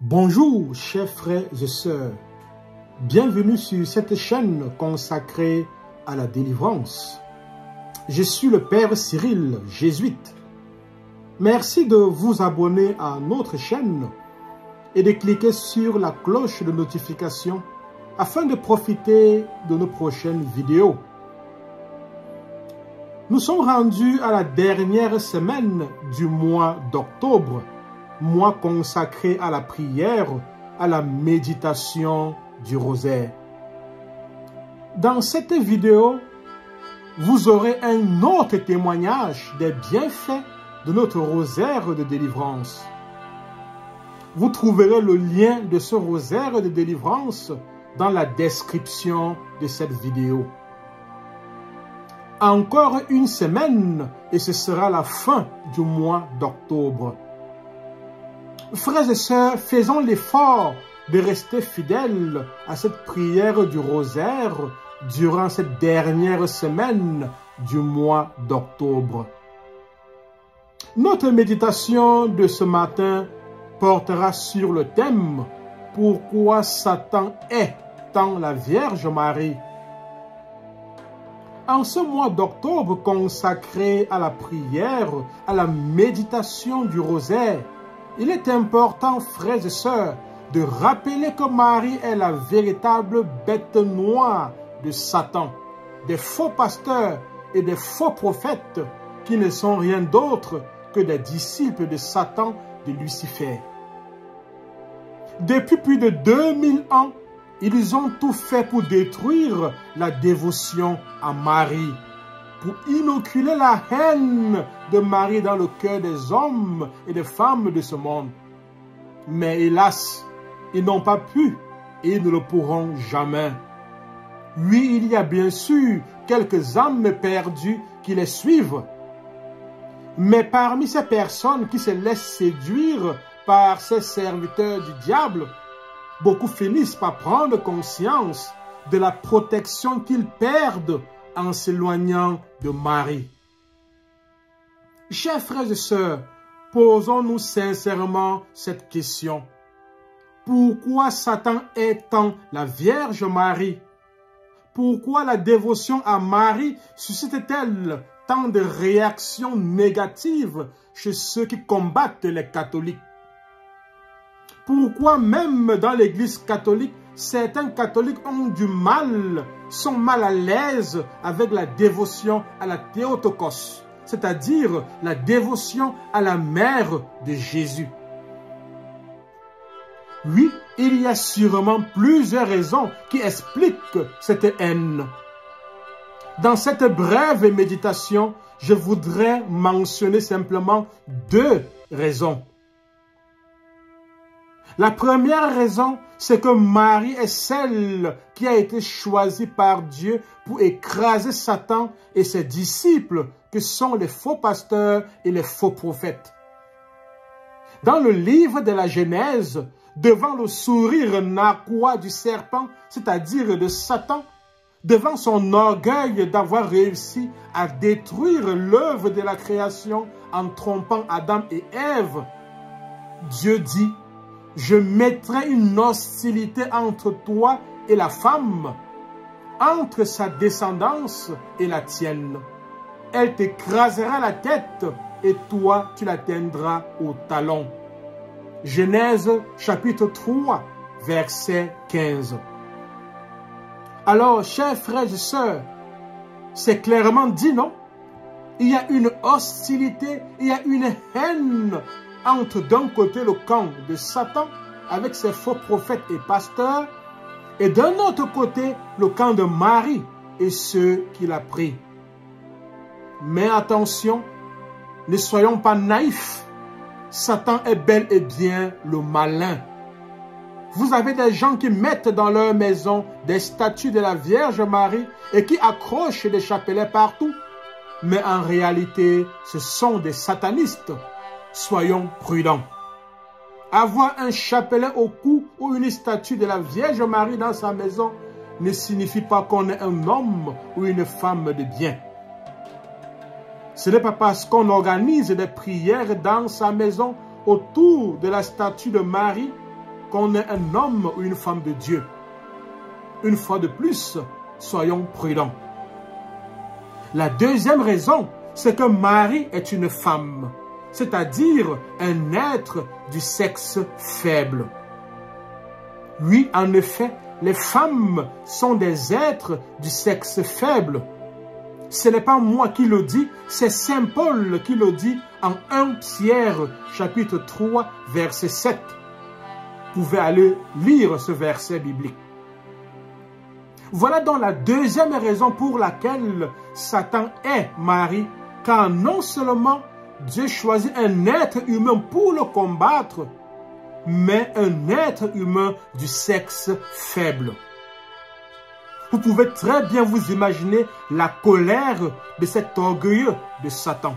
Bonjour chers frères et sœurs, bienvenue sur cette chaîne consacrée à la délivrance. Je suis le Père Cyril, jésuite. Merci de vous abonner à notre chaîne et de cliquer sur la cloche de notification afin de profiter de nos prochaines vidéos. Nous sommes rendus à la dernière semaine du mois d'octobre, mois consacré à la prière, à la méditation du rosaire. Dans cette vidéo, vous aurez un autre témoignage des bienfaits de notre rosaire de délivrance. Vous trouverez le lien de ce rosaire de délivrance dans la description de cette vidéo. Encore une semaine et ce sera la fin du mois d'octobre. Frères et sœurs, faisons l'effort de rester fidèles à cette prière du rosaire durant cette dernière semaine du mois d'octobre. Notre méditation de ce matin portera sur le thème « Pourquoi Satan est tant la Vierge Marie ?» En ce mois d'octobre consacré à la prière, à la méditation du rosaire, il est important, frères et sœurs, de rappeler que Marie est la véritable bête noire de Satan, des faux pasteurs et des faux prophètes qui ne sont rien d'autre que des disciples de Satan, de Lucifer. Depuis plus de 2000 ans, ils ont tout fait pour détruire la dévotion à Marie, pour inoculer la haine de Marie dans le cœur des hommes et des femmes de ce monde. Mais hélas, ils n'ont pas pu et ils ne le pourront jamais. Oui, il y a bien sûr quelques âmes perdues qui les suivent. Mais parmi ces personnes qui se laissent séduire par ces serviteurs du diable, beaucoup finissent par prendre conscience de la protection qu'ils perdent en s'éloignant de Marie. Chers frères et sœurs, posons-nous sincèrement cette question. Pourquoi Satan est tant la Vierge Marie? Pourquoi la dévotion à Marie suscite-t-elle tant de réactions négatives chez ceux qui combattent les catholiques? Pourquoi même dans l'Église catholique, certains catholiques ont du mal, sont mal à l'aise avec la dévotion à la Théotokos, c'est-à-dire la dévotion à la mère de Jésus? Oui, il y a sûrement plusieurs raisons qui expliquent cette haine. Dans cette brève méditation, je voudrais mentionner simplement deux raisons. La première raison, c'est que Marie est celle qui a été choisie par Dieu pour écraser Satan et ses disciples, que sont les faux pasteurs et les faux prophètes. Dans le livre de la Genèse, devant le sourire narquois du serpent, c'est-à-dire de Satan, devant son orgueil d'avoir réussi à détruire l'œuvre de la création en trompant Adam et Ève, Dieu dit: je mettrai une hostilité entre toi et la femme, entre sa descendance et la tienne. Elle t'écrasera la tête et toi tu l'atteindras au talon. Genèse chapitre 3, verset 15. Alors, chers frères et sœurs, c'est clairement dit, non? Il y a une hostilité, il y a une haine entre d'un côté le camp de Satan avec ses faux prophètes et pasteurs et d'un autre côté le camp de Marie et ceux qui l'a pris. Mais attention, ne soyons pas naïfs. Satan est bel et bien le malin. Vous avez des gens qui mettent dans leur maison des statues de la Vierge Marie et qui accrochent des chapelets partout. Mais en réalité, ce sont des satanistes. Soyons prudents. Avoir un chapelet au cou ou une statue de la Vierge Marie dans sa maison ne signifie pas qu'on est un homme ou une femme de bien. Ce n'est pas parce qu'on organise des prières dans sa maison autour de la statue de Marie qu'on est un homme ou une femme de Dieu. Une fois de plus, soyons prudents. La deuxième raison, c'est que Marie est une femme, c'est-à-dire un être du sexe faible. Oui, en effet, les femmes sont des êtres du sexe faible. Ce n'est pas moi qui le dis, c'est Saint Paul qui le dit en 1 Pierre chapitre 3 verset 7. Vous pouvez aller lire ce verset biblique. Voilà donc la deuxième raison pour laquelle Satan hait Marie, car non seulement Dieu choisit un être humain pour le combattre, mais un être humain du sexe faible. Vous pouvez très bien vous imaginer la colère de cet orgueilleux de Satan.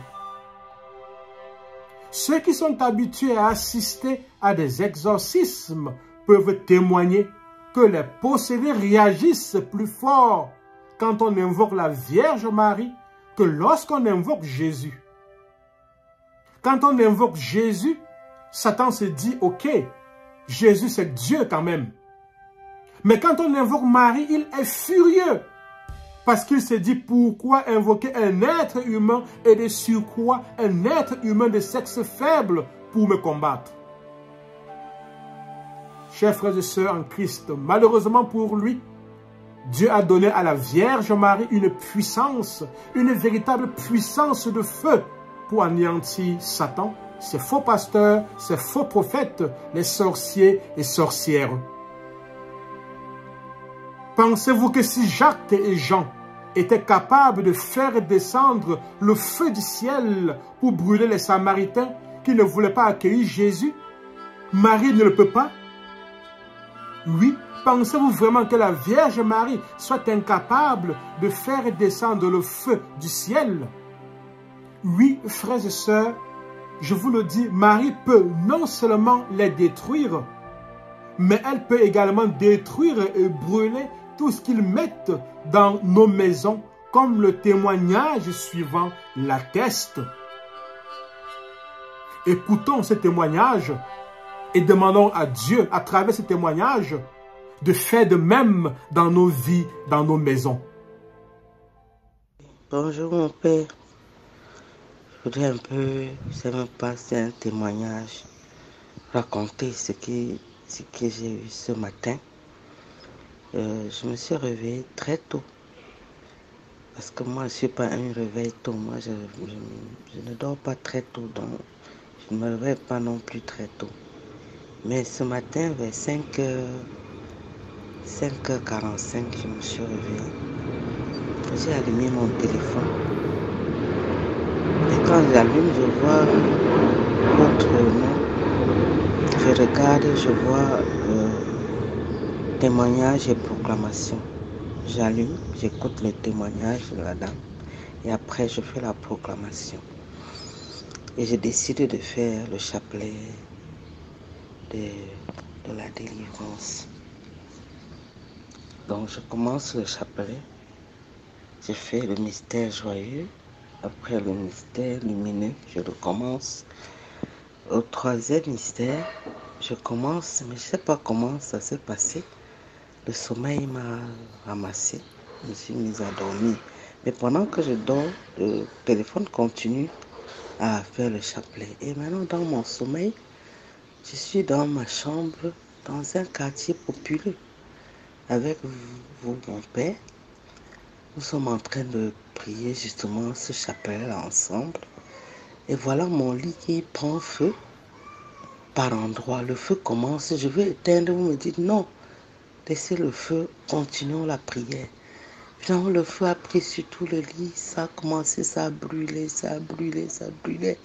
Ceux qui sont habitués à assister à des exorcismes peuvent témoigner que les possédés réagissent plus fort quand on invoque la Vierge Marie que lorsqu'on invoque Jésus. Quand on invoque Jésus, Satan se dit, ok, Jésus c'est Dieu quand même. Mais quand on invoque Marie, il est furieux. Parce qu'il se dit, pourquoi invoquer un être humain et de surcroît un être humain de sexe faible pour me combattre? Chers frères et sœurs en Christ, malheureusement pour lui, Dieu a donné à la Vierge Marie une puissance, une véritable puissance de feu pour anéantir Satan, ses faux pasteurs, ses faux prophètes, les sorciers et sorcières. Pensez-vous que si Jacques et Jean étaient capables de faire descendre le feu du ciel pour brûler les Samaritains qui ne voulaient pas accueillir Jésus, Marie ne le peut pas? Oui, pensez-vous vraiment que la Vierge Marie soit incapable de faire descendre le feu du ciel? Oui, frères et sœurs, je vous le dis, Marie peut non seulement les détruire, mais elle peut également détruire et brûler tout ce qu'ils mettent dans nos maisons, comme le témoignage suivant l'atteste. Écoutons ce témoignage et demandons à Dieu, à travers ce témoignage, de faire de même dans nos vies, dans nos maisons. Bonjour mon père. Je voudrais un peu, ça me passe un témoignage, raconter ce que j'ai eu ce matin. Je me suis réveillée très tôt. Parce que moi, je ne suis pas un réveil tôt. Moi, je ne dors pas très tôt. Donc, je ne me réveille pas non plus très tôt. Mais ce matin, vers 5h45, je me suis réveillée. J'ai allumé mon téléphone. Et quand j'allume, je vois votre nom. Je regarde, je vois témoignage et proclamation. J'allume, j'écoute le témoignage de la dame. Et après, je fais la proclamation. Et j'ai décidé de faire le chapelet de la délivrance. Donc, je commence le chapelet. Je fais le mystère joyeux. Après le mystère lumineux, je recommence. Au troisième mystère, je commence, mais je ne sais pas comment ça s'est passé. Le sommeil m'a ramassé. Je me suis mise à dormir. Mais pendant que je dors, le téléphone continue à faire le chapelet. Et maintenant, dans mon sommeil, je suis dans ma chambre, dans un quartier populeux. Avec vous, mon père, nous sommes en train de prier justement ce chapelet ensemble. Et voilà mon lit qui prend feu par endroits. Le feu commence, je veux éteindre, vous me dites non, laissez le feu, continuons la prière. Finalement, le feu a pris sur tout le lit, ça a commencé, ça a brûlé, ça a brûlé, ça a brûlé.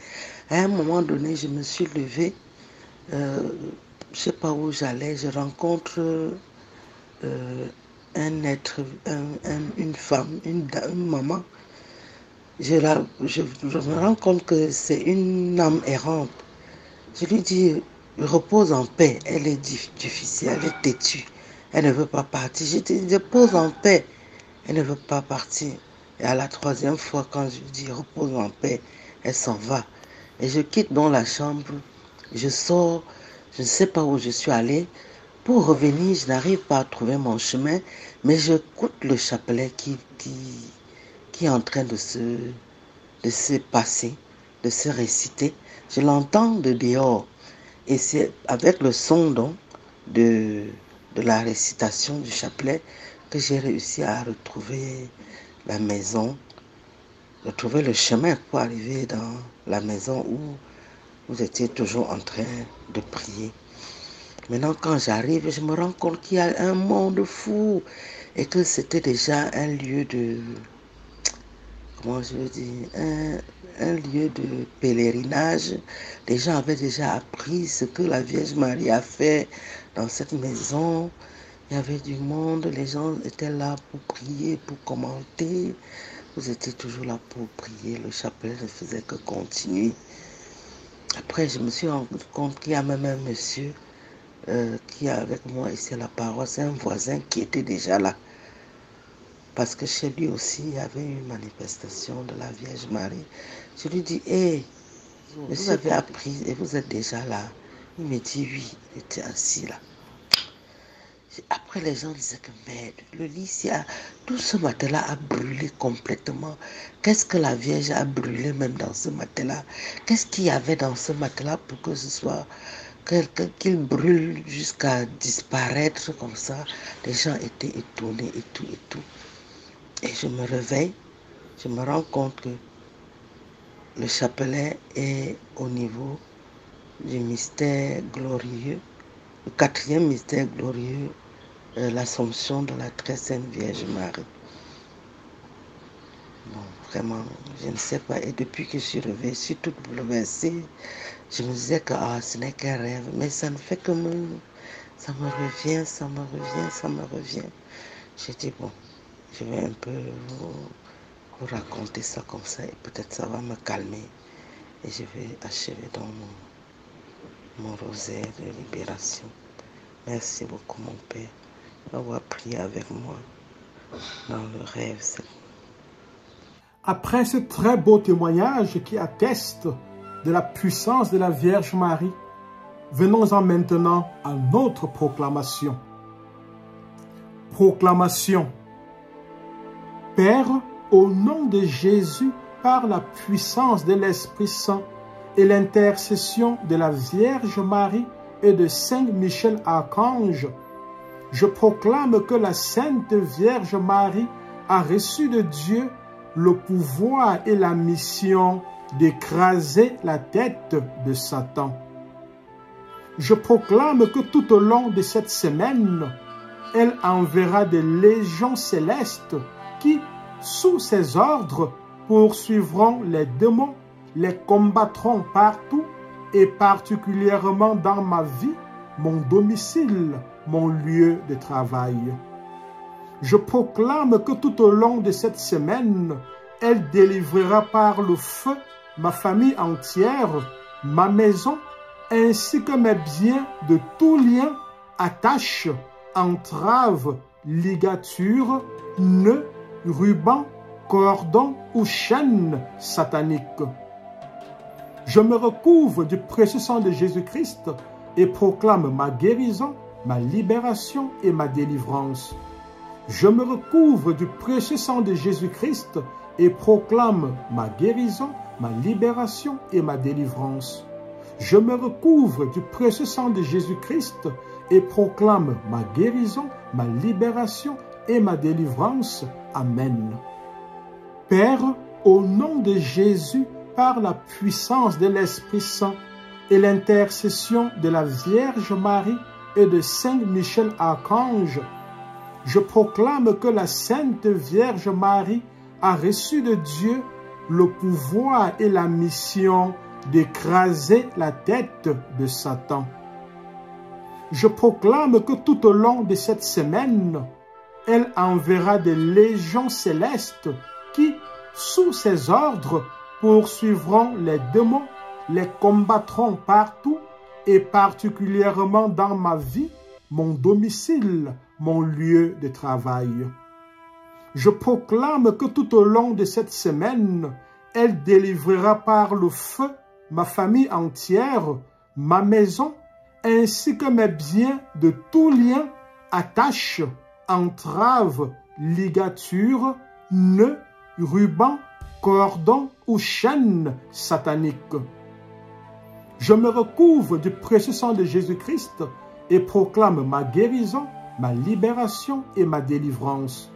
À un moment donné, je me suis levée, je ne sais pas où j'allais, je rencontre un être, une femme, une maman. Je me rends compte que c'est une âme errante. Je lui dis, repose en paix. Elle est difficile, elle est têtue. Elle ne veut pas partir. Je dis, repose en paix. Elle ne veut pas partir. Et à la troisième fois, quand je lui dis, repose en paix, elle s'en va. Et je quitte dans la chambre. Je sors, Je ne sais pas où je suis allée. Pour revenir, je n'arrive pas à trouver mon chemin, mais j'écoute le chapelet qui est en train de se passer, de se réciter. Je l'entends de dehors. Et c'est avec le son donc, de la récitation du chapelet que j'ai réussi à retrouver la maison, retrouver le chemin pour arriver dans la maison où vous étiez toujours en train de prier. Maintenant, quand j'arrive, je me rends compte qu'il y a un monde fou et que c'était déjà un lieu de, comment je veux dire, un lieu de pèlerinage. Les gens avaient déjà appris ce que la Vierge Marie a fait dans cette maison. Il y avait du monde, les gens étaient là pour prier, pour commenter. Vous étiez toujours là pour prier, le chapelet ne faisait que continuer. Après, je me suis rendu compte qu'il y a même un monsieur qui est avec moi ici à la paroisse, un voisin qui était déjà là. Parce que chez lui aussi, il y avait une manifestation de la Vierge Marie. Je lui dis, hé, vous avez appris et vous êtes déjà là. Il me dit, oui, il était assis là. Après, les gens disaient que merde, le lit, tout ce matelas a brûlé complètement. Qu'est-ce que la Vierge a brûlé même dans ce matelas? Qu'est-ce qu'il y avait dans ce matelas pour que ce soit qu'il brûle jusqu'à disparaître comme ça? Les gens étaient étonnés et tout et tout. Et je me réveille, je me rends compte que le chapelet est au niveau du mystère glorieux, le 4e mystère glorieux, l'Assomption de la très sainte Vierge Marie. Bon, vraiment, je ne sais pas. Et depuis que je suis réveillée, je suis toute bouleversée. Je me disais que ce n'est qu'un rêve, mais ça ne fait que ça me revient, ça me revient, ça me revient. J'ai dit, bon, je vais un peu vous raconter ça comme ça et peut-être ça va me calmer. Et je vais achever dans mon rosaire de libération. Merci beaucoup, mon Père, d'avoir prié avec moi dans le rêve. Après ce très beau témoignage qui atteste de la puissance de la Vierge Marie, venons-en maintenant à notre proclamation. Proclamation. Père, au nom de Jésus, par la puissance de l'Esprit Saint et l'intercession de la Vierge Marie et de Saint Michel Archange, je proclame que la Sainte Vierge Marie a reçu de Dieu le pouvoir et la mission d'écraser la tête de Satan. Je proclame que tout au long de cette semaine, elle enverra des légions célestes qui, sous ses ordres, poursuivront les démons, les combattront partout et particulièrement dans ma vie, mon domicile, mon lieu de travail. Je proclame que tout au long de cette semaine, elle délivrera par le feu ma famille entière, ma maison, ainsi que mes biens de tout lien, attaches, entraves, ligatures, nœuds, rubans, cordons ou chaînes sataniques. Je me recouvre du précieux sang de Jésus-Christ et proclame ma guérison, ma libération et ma délivrance. Je me recouvre du précieux sang de Jésus-Christ et proclame ma guérison, ma libération et ma délivrance. Je me recouvre du précieux sang de Jésus-Christ et proclame ma guérison, ma libération et ma délivrance. Amen. Père, au nom de Jésus, par la puissance de l'Esprit Saint et l'intercession de la Vierge Marie et de Saint Michel Archange, je proclame que la Sainte Vierge Marie a reçu de Dieu le pouvoir et la mission d'écraser la tête de Satan. Je proclame que tout au long de cette semaine, elle enverra des légions célestes qui, sous ses ordres, poursuivront les démons, les combattront partout et particulièrement dans ma vie, mon domicile, mon lieu de travail. Je proclame que tout au long de cette semaine, elle délivrera par le feu ma famille entière, ma maison, ainsi que mes biens de tout lien, attache, entrave, ligature, nœud, ruban, cordon ou chaîne satanique. Je me recouvre du précieux sang de Jésus-Christ et proclame ma guérison, ma libération et ma délivrance.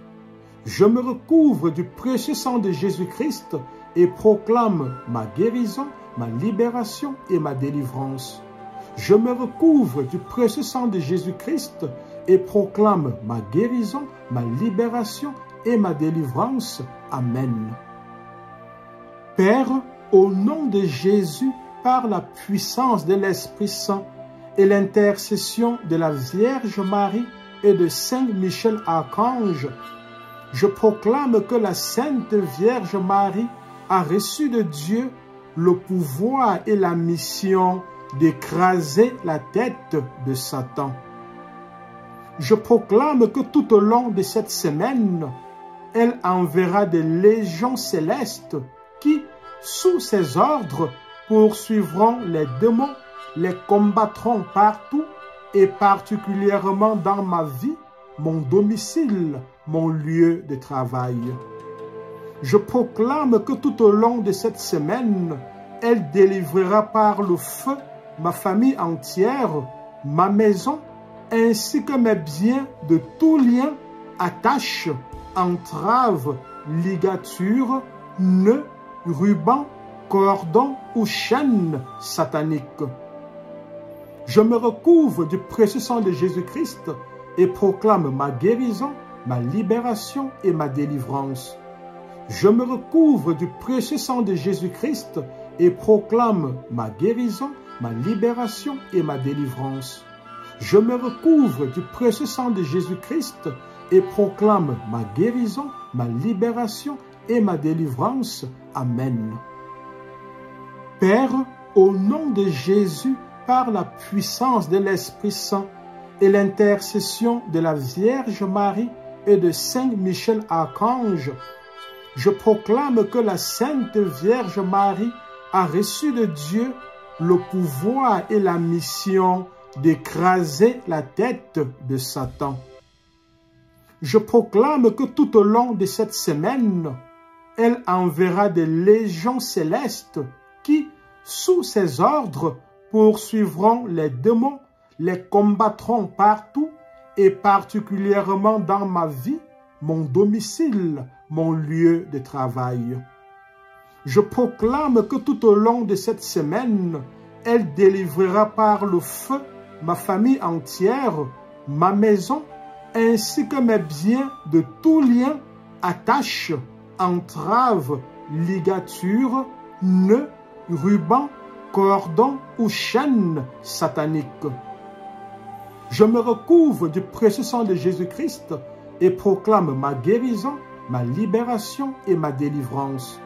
Je me recouvre du précieux sang de Jésus-Christ et proclame ma guérison, ma libération et ma délivrance. Je me recouvre du précieux sang de Jésus-Christ et proclame ma guérison, ma libération et ma délivrance. Amen. Père, au nom de Jésus, par la puissance de l'Esprit Saint et l'intercession de la Vierge Marie et de Saint Michel Archange, je proclame que la Sainte Vierge Marie a reçu de Dieu le pouvoir et la mission d'écraser la tête de Satan. Je proclame que tout au long de cette semaine, elle enverra des légions célestes qui, sous ses ordres, poursuivront les démons, les combattront partout et particulièrement dans ma vie, mon domicile, mon lieu de travail. Je proclame que tout au long de cette semaine, elle délivrera par le feu ma famille entière, ma maison, ainsi que mes biens de tout lien, attache, entrave, ligature, nœud, ruban, cordon ou chaîne satanique. Je me recouvre du précieux sang de Jésus-Christ et proclame ma guérison, ma libération et ma délivrance. Je me recouvre du précieux sang de Jésus-Christ et proclame ma guérison, ma libération et ma délivrance. Je me recouvre du précieux sang de Jésus-Christ et proclame ma guérison, ma libération et ma délivrance. Amen. Père, au nom de Jésus, par la puissance de l'Esprit Saint et l'intercession de la Vierge Marie et de Saint Michel Archange, je proclame que la Sainte Vierge Marie a reçu de Dieu le pouvoir et la mission d'écraser la tête de Satan. Je proclame que tout au long de cette semaine, elle enverra des légions célestes qui, sous ses ordres, poursuivront les démons, les combattront partout et particulièrement dans ma vie, mon domicile, mon lieu de travail. Je proclame que tout au long de cette semaine, elle délivrera par le feu ma famille entière, ma maison, ainsi que mes biens de tout lien, attache, entrave, ligature, nœud, ruban, cordon ou chaîne satanique. Je me recouvre du précieux sang de Jésus-Christ et proclame ma guérison, ma libération et ma délivrance.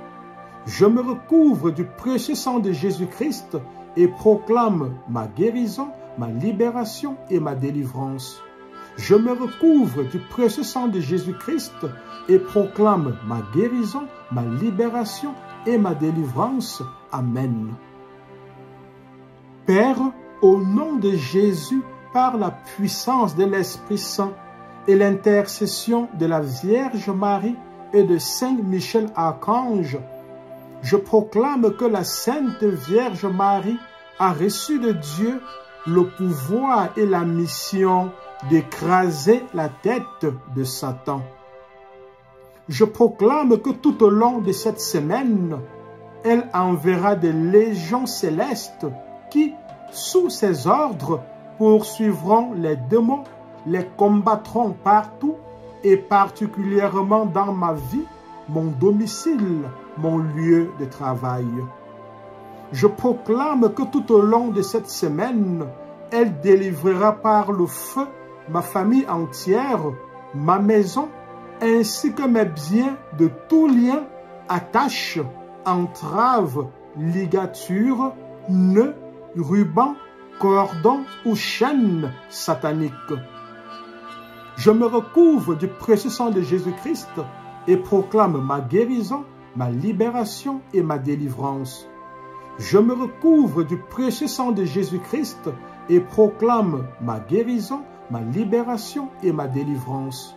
Je me recouvre du précieux sang de Jésus-Christ et proclame ma guérison, ma libération et ma délivrance. Je me recouvre du précieux sang de Jésus-Christ et proclame ma guérison, ma libération et ma délivrance. Amen. Père, au nom de Jésus, par la puissance de l'Esprit Saint et l'intercession de la Vierge Marie et de Saint Michel Archange, je proclame que la Sainte Vierge Marie a reçu de Dieu le pouvoir et la mission d'écraser la tête de Satan. Je proclame que tout au long de cette semaine, elle enverra des légions célestes qui, sous ses ordres, poursuivront les démons, les combattront partout et particulièrement dans ma vie, mon domicile, mon lieu de travail. Je proclame que tout au long de cette semaine, elle délivrera par le feu ma famille entière, ma maison, ainsi que mes biens de tout lien, attache, entrave, ligature, nœud, ruban, cordon ou chaîne satanique. Je me recouvre du précieux sang de Jésus-Christ et proclame ma guérison, ma libération et ma délivrance. Je me recouvre du précieux sang de Jésus-Christ et proclame ma guérison, ma libération et ma délivrance.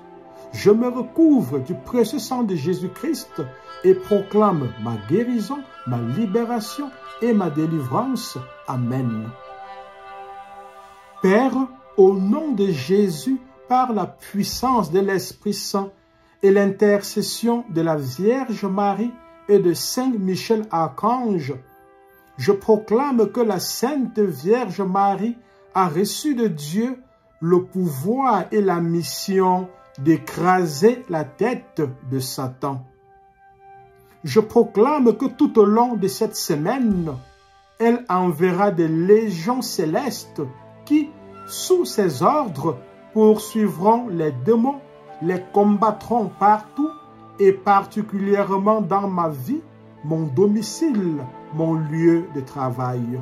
Je me recouvre du précieux sang de Jésus-Christ et proclame ma guérison, ma libération et ma délivrance. Amen. Père, au nom de Jésus, par la puissance de l'Esprit Saint et l'intercession de la Vierge Marie et de Saint Michel Archange, je proclame que la Sainte Vierge Marie a reçu de Dieu le pouvoir et la mission d'écraser la tête de Satan. Je proclame que tout au long de cette semaine, elle enverra des légions célestes qui, sous ses ordres, poursuivront les démons, les combattront partout et particulièrement dans ma vie, mon domicile, mon lieu de travail.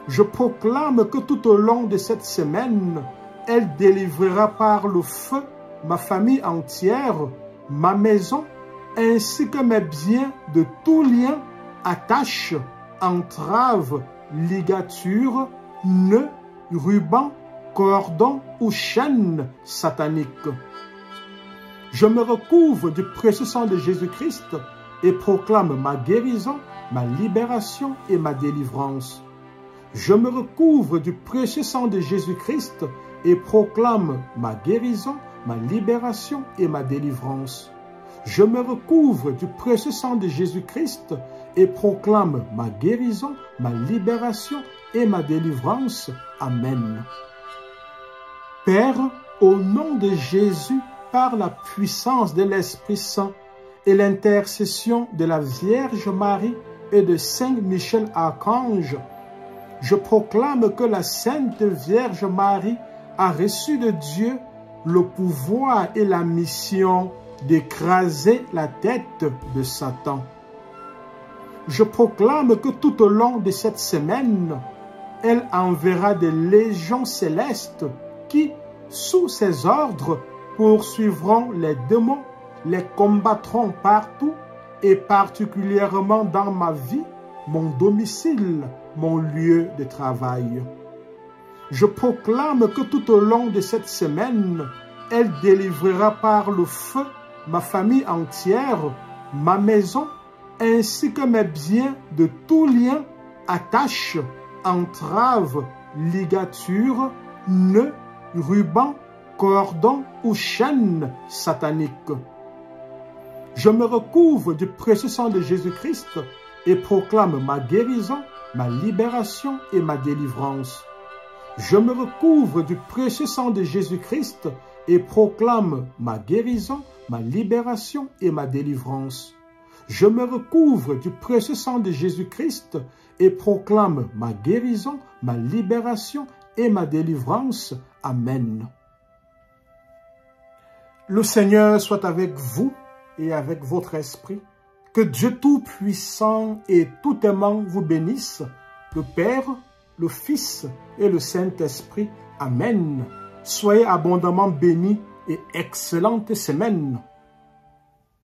Je proclame que tout au long de cette semaine, elle délivrera par le feu ma famille entière, ma maison, ainsi que mes biens de tout lien, attaches, entraves, ligatures, nœuds, rubans, cordons ou chaînes sataniques. Je me recouvre du précieux sang de Jésus-Christ et proclame ma guérison, ma libération et ma délivrance. Je me recouvre du précieux sang de Jésus-Christ et proclame ma guérison, ma libération et ma délivrance. Je me recouvre du précieux sang de Jésus-Christ et proclame ma guérison, ma libération et ma délivrance. Amen. Père, au nom de Jésus, par la puissance de l'Esprit Saint et l'intercession de la Vierge Marie et de Saint Michel Archange, je proclame que la Sainte Vierge Marie a reçu de Dieu le pouvoir et la mission d'écraser la tête de Satan. Je proclame que tout au long de cette semaine, elle enverra des légions célestes qui, sous ses ordres, poursuivront les démons, les combattront partout et particulièrement dans ma vie, mon domicile, mon lieu de travail. Je proclame que tout au long de cette semaine, elle délivrera par le feu ma famille entière, ma maison, ainsi que mes biens de tout lien, attaches, entraves, ligatures, nœuds, rubans, cordons ou chaînes sataniques. Je me recouvre du précieux sang de Jésus-Christ et proclame ma guérison, ma libération et ma délivrance. Je me recouvre du précieux sang de Jésus-Christ et proclame ma guérison, ma libération et ma délivrance. Je me recouvre du précieux sang de Jésus-Christ et proclame ma guérison, ma libération et ma délivrance. Amen. Le Seigneur soit avec vous et avec votre esprit. Que Dieu Tout-Puissant et Tout-Aimant vous bénisse, le Père, le Fils et le Saint-Esprit. Amen. Soyez abondamment bénis et excellente semaine.